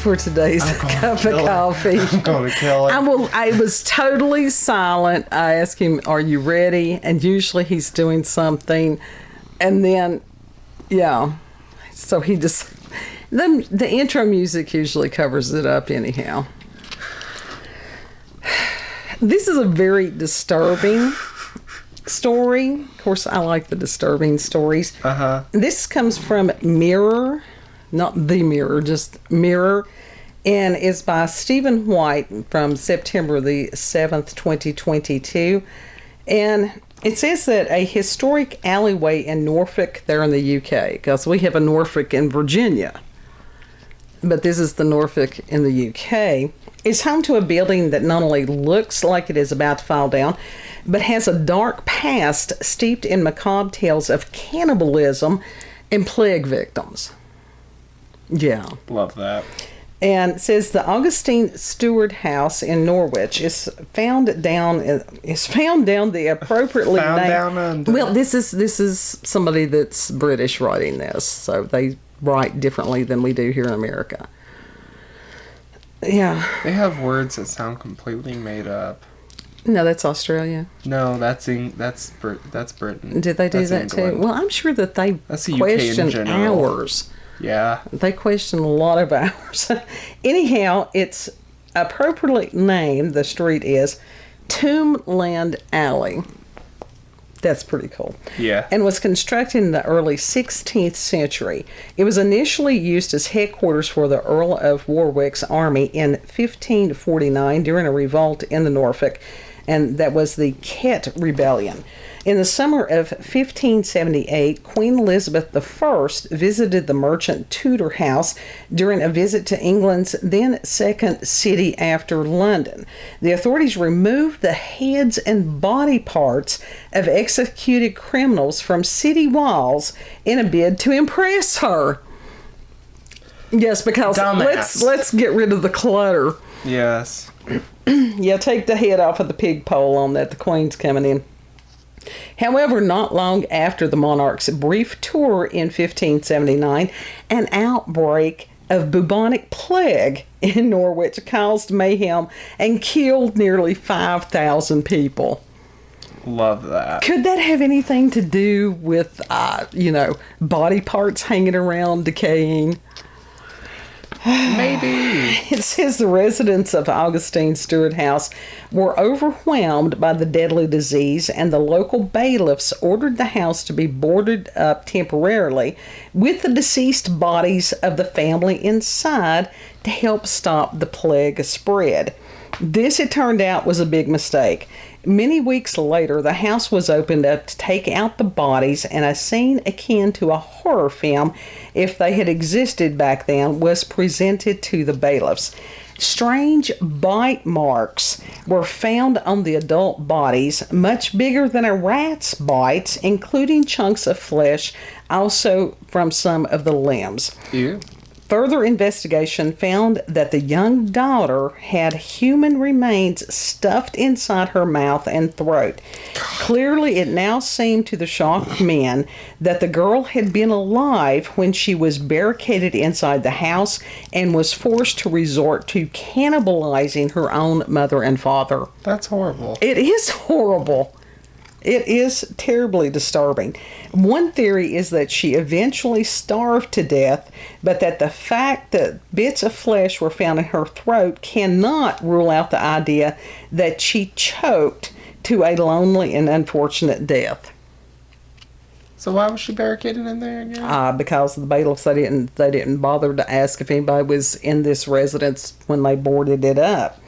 for today's cup of coffee. I'm going to kill it. I was totally silent. I asked him, "Are you ready?" And usually he's doing something, and then, yeah. So he just the intro music usually covers it up anyhow. This is a very disturbing story. Of course, I like the disturbing stories. This comes from Mirror, not The Mirror, just Mirror, and is by Stephen White from September the 7th, 2022. And it says that a historic alleyway in Norfolk, there in the UK, because we have a Norfolk in Virginia, but this is the Norfolk in the UK, is home to a building that not only looks like it is about to fall down, but has a dark past steeped in macabre tales of cannibalism and plague victims. Yeah. Love that. And it says the Augustine Stewart House in Norwich is found down the appropriately Found named. down under. Well, this is somebody that's British writing this, so they write differently than we do here in America. Yeah. They have words that sound completely made up. No, that's Australia. No, that's Britain. Did they do That's that England. too? Well, I'm sure that they That's the UK in question general. hours. Yeah. They question a lot of hours. Anyhow, it's appropriately named, the street is Tombland Alley. That's pretty cool. Yeah. And was constructed in the early 16th century. It was initially used as headquarters for the Earl of Warwick's army in 1549 during a revolt in the Norfolk, and that was the Kett Rebellion. In the summer of 1578, Queen Elizabeth I visited the merchant Tudor House during a visit to England's then second city after London. The authorities removed the heads and body parts of executed criminals from city walls in a bid to impress her. Yes, because let's get rid of the clutter. Yes. Yeah, take the head off of the pig pole on that. The Queen's coming in. However, not long after the monarch's brief tour in 1579, an outbreak of bubonic plague in Norwich caused mayhem and killed nearly 5,000 people. Love that. Could that have anything to do with, body parts hanging around decaying? Maybe. It says the residents of Augustine Stewart House were overwhelmed by the deadly disease, and the local bailiffs ordered the house to be boarded up temporarily with the deceased bodies of the family inside to help stop the plague spread. This, it turned out, was a big mistake. Many weeks later, the house was opened up to take out the bodies, and a scene akin to a horror film, if they had existed back then, was presented to the bailiffs. Strange bite marks were found on the adult bodies, much bigger than a rat's bites, including chunks of flesh, also from some of the limbs. Ew. Further investigation found that the young daughter had human remains stuffed inside her mouth and throat. Clearly, it now seemed to the shocked men that the girl had been alive when she was barricaded inside the house and was forced to resort to cannibalizing her own mother and father. That's horrible. It is horrible. It is terribly disturbing. One theory is that she eventually starved to death, but that the fact that bits of flesh were found in her throat cannot rule out the idea that she choked to a lonely and unfortunate death. So why was she barricaded in there again? Because the bailiffs, they didn't bother to ask if anybody was in this residence when they boarded it up.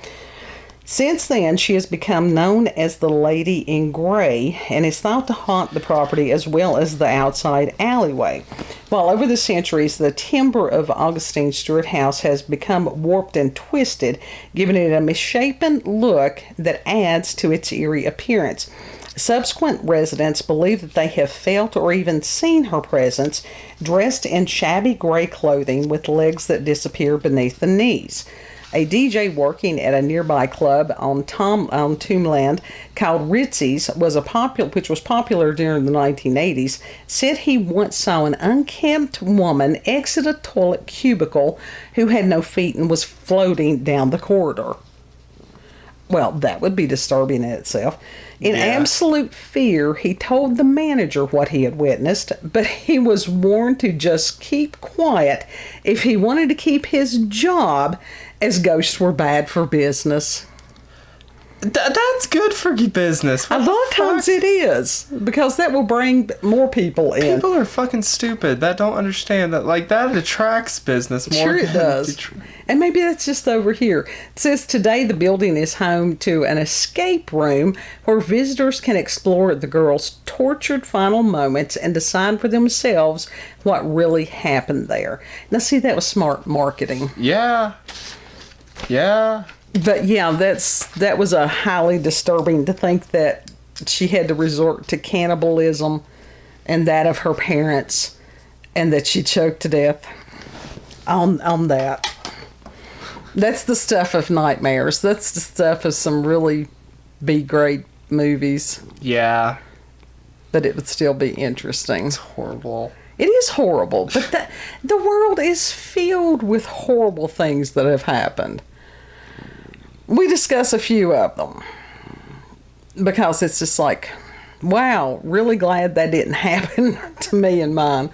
Since then, she has become known as the Lady in Grey and is thought to haunt the property as well as the outside alleyway. While over the centuries, the timber of Augustine Stewart House has become warped and twisted, giving it a misshapen look that adds to its eerie appearance. Subsequent residents believe that they have felt or even seen her presence, dressed in shabby gray clothing with legs that disappear beneath the knees. A DJ working at a nearby club on Tombland called Ritzy's, which was popular during the 1980s, said he once saw an unkempt woman exit a toilet cubicle who had no feet and was floating down the corridor. Well, that would be disturbing in itself. In absolute fear, he told the manager what he had witnessed, but he was warned to just keep quiet if he wanted to keep his job, as ghosts were bad for business. That's good for business. A lot of times it is, because that will bring more people in. People are fucking stupid that don't understand that. Like, that attracts business more. Sure it does. And maybe that's just over here. It says today the building is home to an escape room where visitors can explore the girls' tortured final moments and decide for themselves what really happened there. Now, see, that was smart marketing. Yeah. Yeah. But yeah, that was a highly disturbing to think that she had to resort to cannibalism and that of her parents, and that she choked to death on that. That's the stuff of nightmares. That's the stuff of some really B-grade movies. Yeah. But it would still be interesting. It's horrible. It is horrible, but the world is filled with horrible things that have happened. We discuss a few of them because it's just like, wow, really glad that didn't happen to me and mine,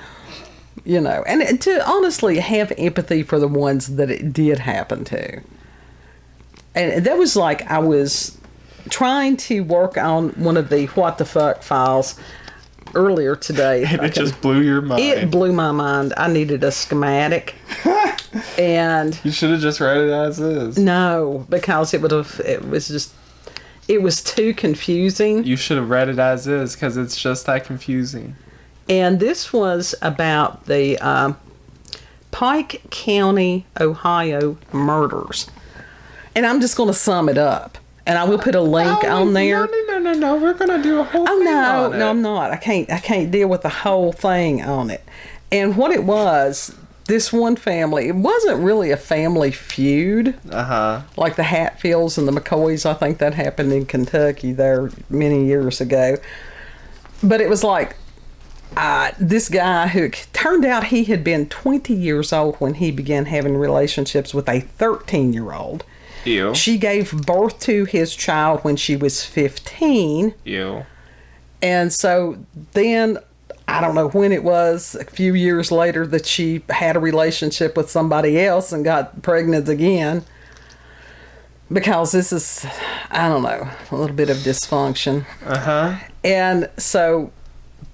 you know. And to honestly have empathy for the ones that it did happen to. And that was like, I was trying to work on one of the what the fuck files earlier today. And it just blew your mind. It blew my mind. I needed a schematic. And you should have just read it as is. No, because it was too confusing. You should have read it as is, because it's just that confusing. And this was about the Pike County, Ohio murders. And I'm just going to sum it up. And I will put a link on there. No. We're going to do a whole thing on it. No, I'm not. I can't deal with the whole thing on it. And what it was, this one family, it wasn't really a family feud. Uh-huh. Like the Hatfields and the McCoys. I think that happened in Kentucky there many years ago. But it was like this guy who turned out he had been 20 years old when he began having relationships with a 13-year-old. Ew. She gave birth to his child when she was 15. Ew. And so then, I don't know when it was, a few years later, that she had a relationship with somebody else and got pregnant again. Because this is, I don't know, a little bit of dysfunction. Uh-huh. And so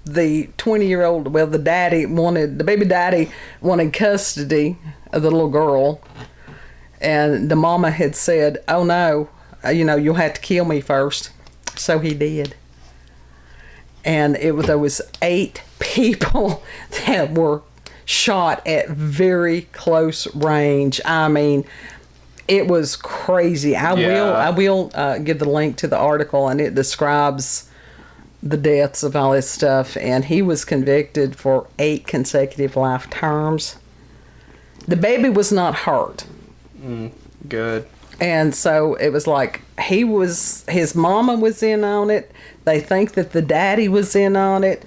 the 20-year-old, well, the baby daddy wanted custody of the little girl. And the mama had said, oh no, you'll have to kill me first. So he did. And there was 8 people that were shot at very close range. I mean, it was crazy. I will give the link to the article, and it describes the deaths of all this stuff. And he was convicted for 8 consecutive life terms. The baby was not hurt. Good. And so it was like his mama was in on it. They think that the daddy was in on it.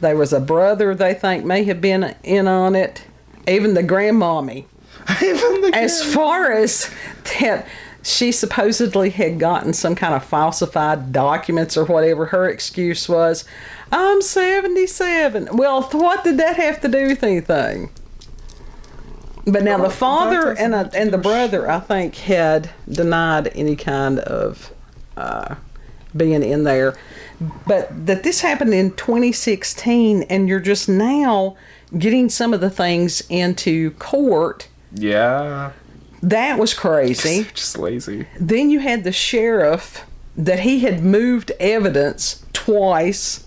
There was a brother they think may have been in on it. Even the grandmommy. As far as that, she supposedly had gotten some kind of falsified documents or whatever. Her excuse was, I'm 77. Well, what did that have to do with anything? But now the father and the brother, I think, had denied any kind of being in there. But that this happened in 2016, and you're just now getting some of the things into court. Yeah. That was crazy. Just lazy. Then you had the sheriff that he had moved evidence twice.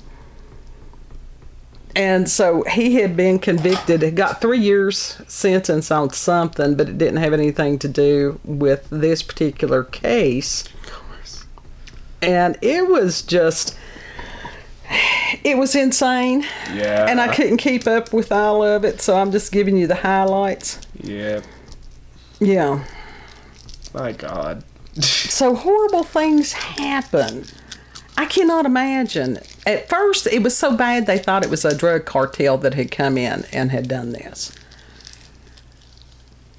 And so he had been convicted. He got 3 years sentence on something, but it didn't have anything to do with this particular case. Of course. And it was insane. Yeah. And I couldn't keep up with all of it, so I'm just giving you the highlights. Yep. Yeah. My God. So horrible things happen. I cannot imagine. At first, it was so bad they thought it was a drug cartel that had come in and had done this.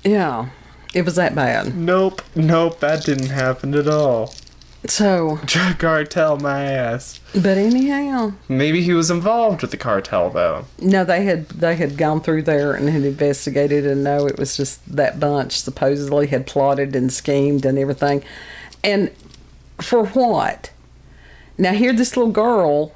Yeah, it was that bad. Nope, that didn't happen at all. So, Drug cartel, my ass. but anyhow, Maybe he was involved with the cartel, though. no, they had gone through there and had investigated, and no, it was just that bunch supposedly had plotted and schemed and everything. And for what? Now here, this little girl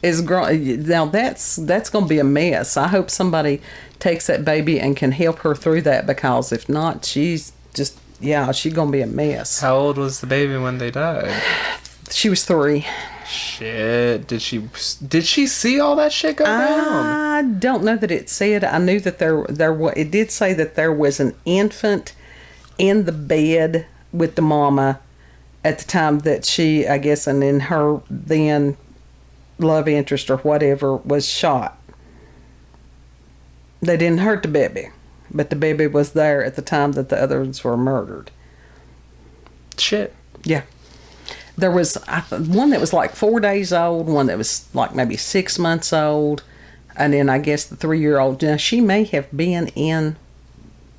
is growing. Now that's going to be a mess. I hope somebody takes that baby and can help her through that, because if not, she's just, yeah, she's going to be a mess. How old was the baby when they died? She was 3. Shit. Did she see all that shit go down? I don't know that it said. I knew that it did say that there was an infant in the bed with the mama at the time that she, I guess, and then her then love interest or whatever was shot. They didn't hurt the baby, but the baby was there at the time that the others were murdered. Shit. Yeah. There was one that was like 4 days old, one that was like maybe 6 months old, and then I guess the 3-year-old. Now, she may have been in,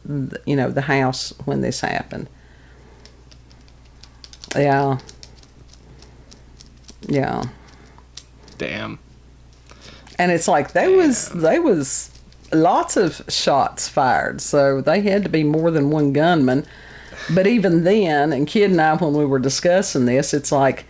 the house when this happened. Yeah. Yeah. Damn. And it's like there was lots of shots fired, so they had to be more than one gunman. But even then, and Kid and I, when we were discussing this, it's like,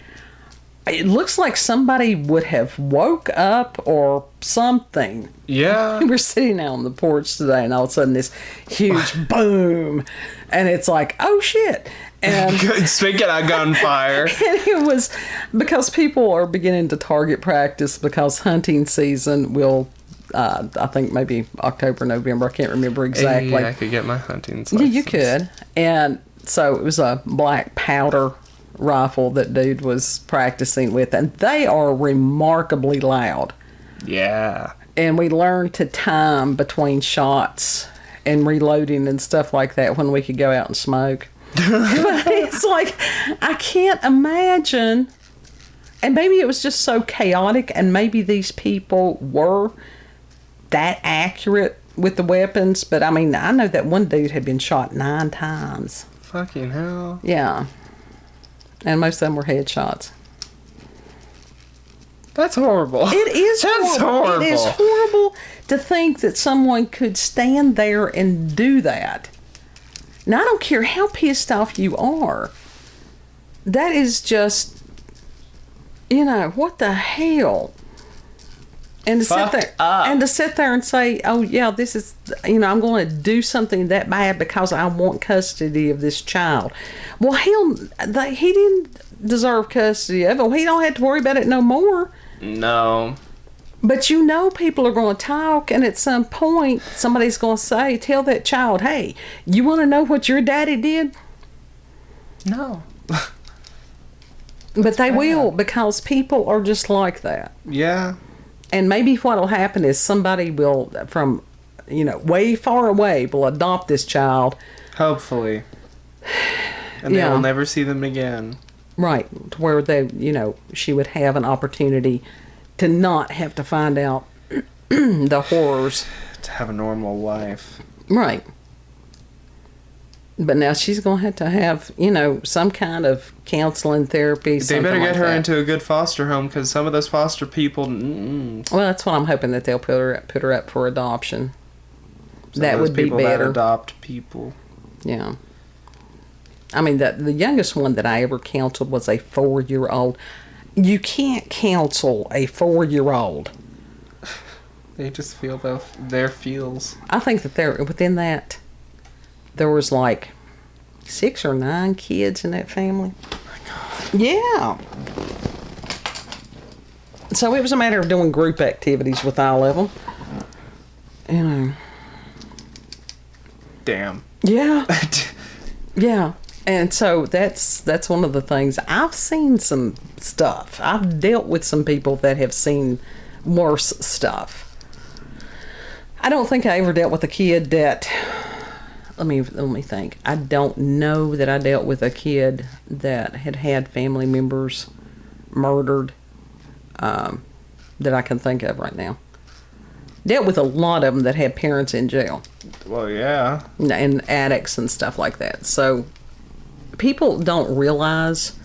it looks like somebody would have woke up or something. Yeah. We were sitting out on the porch today, and all of a sudden this huge boom, and it's like, oh shit. And Speaking of gunfire. And it was because people are beginning to target practice, because hunting season will, I think maybe October, November, I can't remember exactly. Yeah, I could get my hunting license. Yeah, you could. And so it was a black powder rifle that dude was practicing with, and they are remarkably loud. Yeah. And we learned to time between shots and reloading and stuff like that when we could go out and smoke. But it's like, I can't imagine. And maybe it was just so chaotic, and maybe these people were that accurate with the weapons. But I mean, I know that one dude had been shot 9 times. Fucking hell. Yeah. And most of them were headshots. That's horrible. It is That's horrible. It is horrible to think that someone could stand there and do that. Now, I don't care how pissed off you are. That is just, what the hell? And to sit there and say, oh yeah, this is, I'm going to do something that bad because I want custody of this child. Well, hell, he didn't deserve custody of it. He don't have to worry about it no more. No. But people are going to talk, and at some point, somebody's going to say, tell that child, hey, you want to know what your daddy did? No. But they will, because people are just like that. Yeah. And maybe what'll happen is somebody will, from, way far away, will adopt this child. Hopefully. And they will never see them again. Right. To where they, she would have an opportunity to not have to find out the horrors. To have a normal life. Right. But now she's going to have, some kind of counseling therapy. They better get her into a good foster home, because some of those foster people... Well, that's what I'm hoping, that they'll put her up for adoption. That would be better. That adopt people. Yeah. I mean, the youngest one that I ever counseled was a 4-year-old. You can't counsel a 4-year-old. They just feel their feels. I think that within that, there was like 6 or 9 kids in that family. Oh my God. Yeah. So it was a matter of doing group activities with all of them. Damn. Yeah. Yeah. And so that's one of the things. I've seen some stuff. I've dealt with some people that have seen worse stuff. I don't think I ever dealt with a kid that let me think. I don't know that I dealt with a kid that had family members murdered that I can think of right now. Dealt with a lot of them that had parents in jail. Well, yeah. And addicts and stuff like that. So people don't realize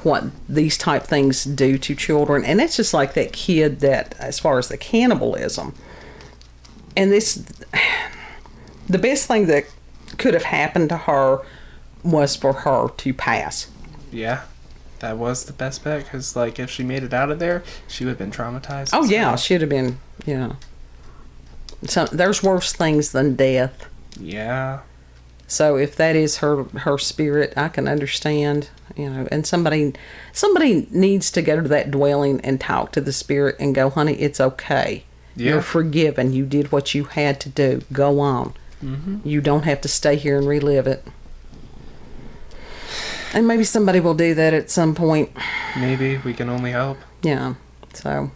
what these type things do to children. And it's just like that kid that, as far as the cannibalism, and the best thing that could have happened to her was for her to pass. Yeah. That was the best bet, because, like, if she made it out of there, she would have been traumatized. Oh, yeah, she'd have been, So there's worse things than death. Yeah. So if that is her spirit, I can understand, and somebody needs to go to that dwelling and talk to the spirit and go, honey, it's okay. Yeah. You're forgiven. You did what you had to do. Go on. Mm-hmm. You don't have to stay here and relive it. And maybe somebody will do that at some point. Maybe. We can only hope. Yeah. So,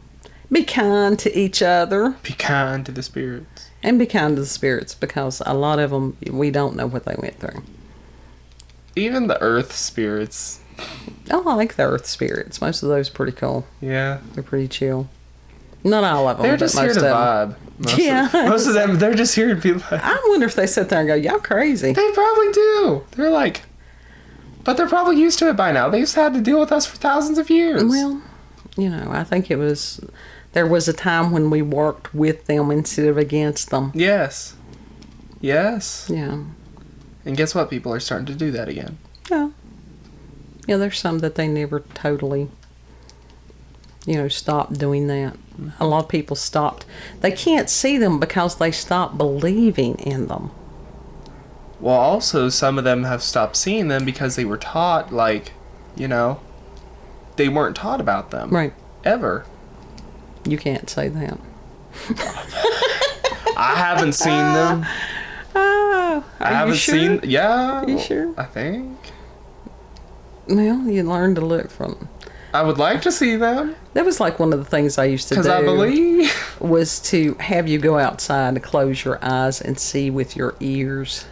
be kind to each other. Be kind to the spirits. And be kind to the spirits, because a lot of them, we don't know what they went through. Even the earth spirits. I like the earth spirits. Most of those are pretty cool. Yeah. They're pretty chill. Not all of them. They're just here to vibe. Most of them, they're just here to be like... I wonder if they sit there and go, y'all crazy. They probably do. They're like... But they're probably used to it by now. They've had to deal with us for thousands of years. Well, I think there was a time when we worked with them instead of against them. Yes. Yes. Yeah. And guess what? People are starting to do that again. Yeah. Yeah, there's some that they never totally, stopped doing that. Mm-hmm. A lot of people stopped. They can't see them because they stopped believing in them. Well, also, some of them have stopped seeing them because they were taught, they weren't taught about them. Right. Ever. You can't say that. I haven't seen them. I haven't seen... Yeah. Are you sure? I think. Well, you learn to look from them. I would like to see them. That was like one of the things I used to do. Because I believe. Was to have you go outside and close your eyes and see with your ears.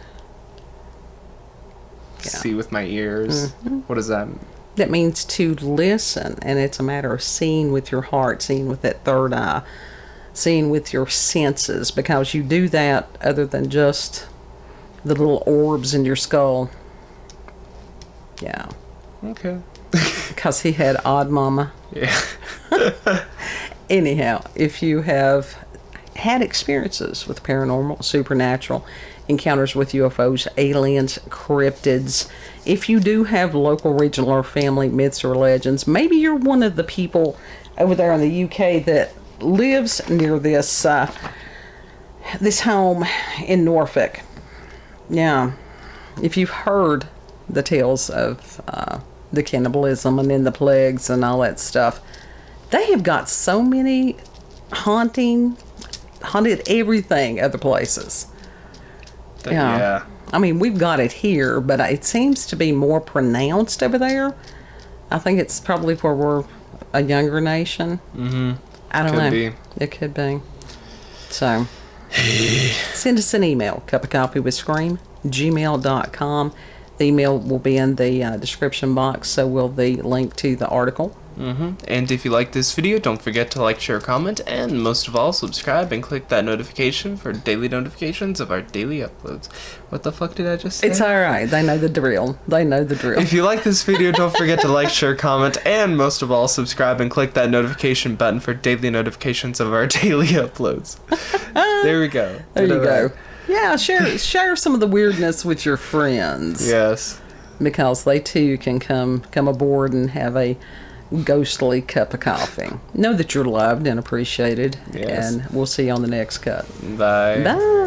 Yeah. See with my ears. Mm-hmm. What does that mean? That means to listen, and it's a matter of seeing with your heart, seeing with that third eye, seeing with your senses, because you do that other than just the little orbs in your skull. Yeah. Okay. Because he had odd mama. Yeah. Anyhow, if you have had experiences with paranormal, supernatural, encounters with UFOs, aliens, cryptids, if you do have local, regional, or family myths or legends, maybe you're one of the people over there in the UK that lives near this this home in Norfolk. Yeah. If you've heard the tales of the cannibalism and then the plagues and all that stuff, they have got so many haunted everything other places. Yeah. I mean, we've got it here, but it seems to be more pronounced over there. I think it's probably where we're a younger nation. Mm-hmm. I don't know. Be. It could be. So, send us an email, cupofcoffeewithscream, gmail.com. The email will be in the description box, so will the link to the article. Mm-hmm. And if you like this video, don't forget to like, share, comment, and most of all, subscribe and click that notification for daily notifications of our daily uploads. What the fuck did I just say? It's alright. They know the drill. They know the drill. If you like this video, don't forget to like, share, comment, and most of all, subscribe and click that notification button for daily notifications of our daily uploads. There we go. There you go. Yeah, share some of the weirdness with your friends. Yes. Because they too can come aboard and have a ghostly cup of coffee. Know that you're loved and appreciated. Yes. And we'll see you on the next cut. Bye. Bye.